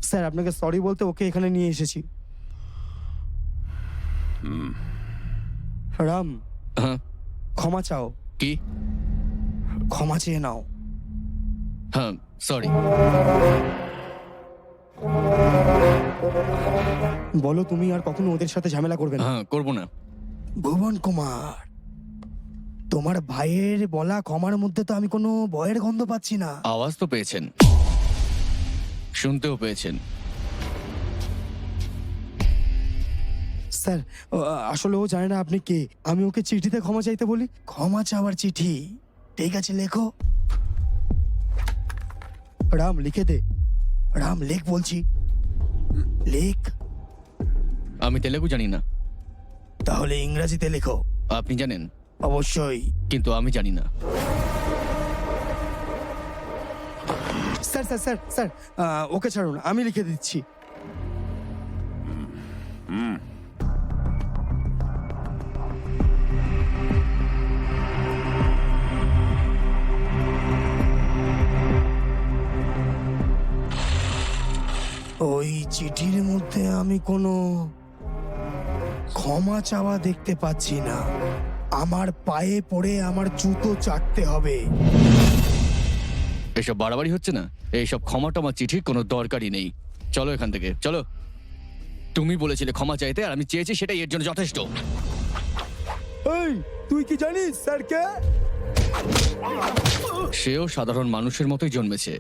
Sir আপনাকে sorry বলতে ওকে এখানে নিয়ে এসেছি। রাম, হ্যাঁ ক্ষমা চাও, কি? ক্ষমা চেয়ে নাও। হ্যাঁ সরি। বলো তুমি আর কখনো ওদের সাথে ঝামেলা করবে না। হ্যাঁ করবো না। ভুবন কুমার, তোমার ভাইয়ের বলা ক্ষমার মধ্যে তো আমি কোনো ভয়ের গন্ধ পাচ্ছি না। আওয়াজ তো পেয়েছেন, শুনতেও পেয়েছেন। স্যার আসলে ও জানে না আপনি কে। আমি ওকে চিঠিতে ক্ষমা চাইতে বলি। ক্ষমা চাওয়ার চিঠি, ঠিক আছে লেখো। রাম লিখে দে। রাম লেখ বলছি, লেখ। আমি তেলেগু জানি না। তাহলে ইংরেজিতে লেখো। আপনি জানেন? অবশ্যই। কিন্তু আমি জানি না। Sir sir sir sir okay ছাড়ুন, আমি লিখে দিচ্ছি। ওই চিঠির মধ্যে আমি কোনো ক্ষমা চাওয়া দেখতে পাচ্ছি না। আমার পায়ে পড়ে আমার জুতো চাটতে হবে। এসব বাড়াবাড়ি হচ্ছে না? এইসব ক্ষমা টমা চিঠির কোনো দরকারই নেই। চলো এখান থেকে, চলো। তুমি বলেছিলে ক্ষমা চাইতে, আর আমি চেয়েছি, সেটাই এর জন্য যথেষ্ট। এই তুই কি জানিস স্যারকে? সেও সাধারণ মানুষের মতোই জন্মেছে,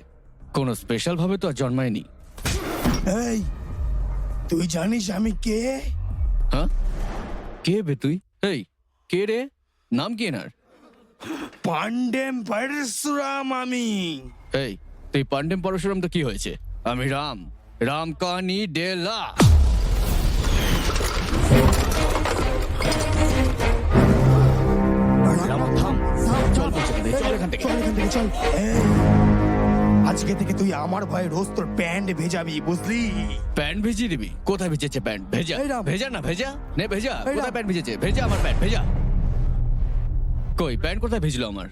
কোনো স্পেশাল ভাবে তো আর জন্মায়নি। এই তুই জানিস আমি কে? হ্যাঁ, কে বে তুই? এই কে রে? নাম কি এনার? পান্ডেম পরশুরাম আমি। এই তুই পান্ডেম পরশুরাম তো কি হয়েছে? আমি রাম, রামকানি ডেলা। রাম, থাম। চল বলছি তোদের, চল এখান থেকে। চল এখান থেকে চল। এই, আজকে থেকে তুই আমার ভয়ে রোজ তোর প্যান্ট ভেজাবি, বুঝলি? প্যান্ট ভিজিয়ে দিবি? কোথায় ভিজেছে প্যান্ট? ভেজা? এই রাম। ভেজা না ভেজা? নে ভেজা। এই রাম। কোথায় প্যান্ট ভিজেছে? ভেজা আমার প্যান্ট, ভেজা। কই প্যান্ট কোথায় ভিজলো আমার?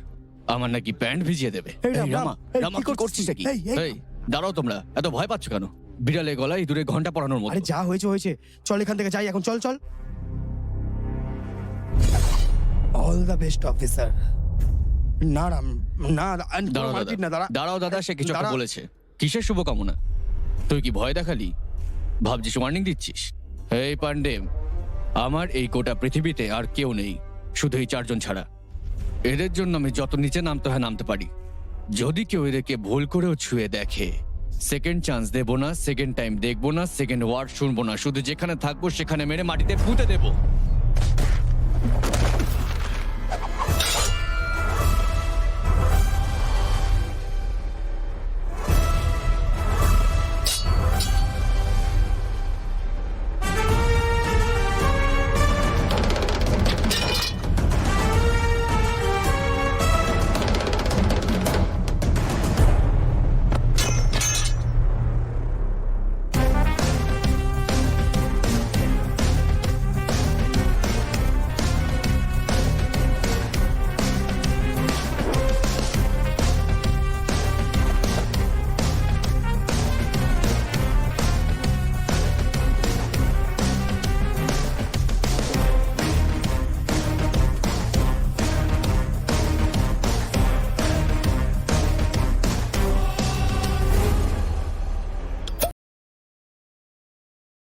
আমার নাকি প্যান্ট ভিজিয়ে দেবে? এই রাম, এই রামা, এই, রামা কি কি করছিস? করছিস নাকি? এই, এই। এই দাঁড়াও তোমরা, এত ভয় পাচ্ছ কেন? বিড়ালে গলায় ইঁদুরে ঘন্টা পরানোর মতো। আরে যা হয়েছে হয়েছে, চল এখান থেকে যাই এখন, চল চল। All the best officer. না রাম, না দাঁড়াও মারপিট না, দাদা, দাঁড়াও দাদা, সে কিছু একটা দাঁড়া। বলেছে। কিসের শুভকামনা? তুই কি ভয় দেখালি? ভাবছিস ওয়ার্নিং দিচ্ছিস? এই পান্ডেম, আমার এই গোটা পৃথিবীতে আর কেউ নেই, শুধু এই চারজন ছাড়া। এদের জন্য আমি যত নিচে নামতে হয় নামতে পারি। যদি কেউ এদেরকে ভুল করেও ছুঁয়ে দেখে, সেকেন্ড চান্স দেবো না, সেকেন্ড টাইম দেখবো না, সেকেন্ড ওয়ার্ড শুনবো না, শুধু যেখানে থাকবো সেখানে মেরে মাটিতে পুঁতে দেবো।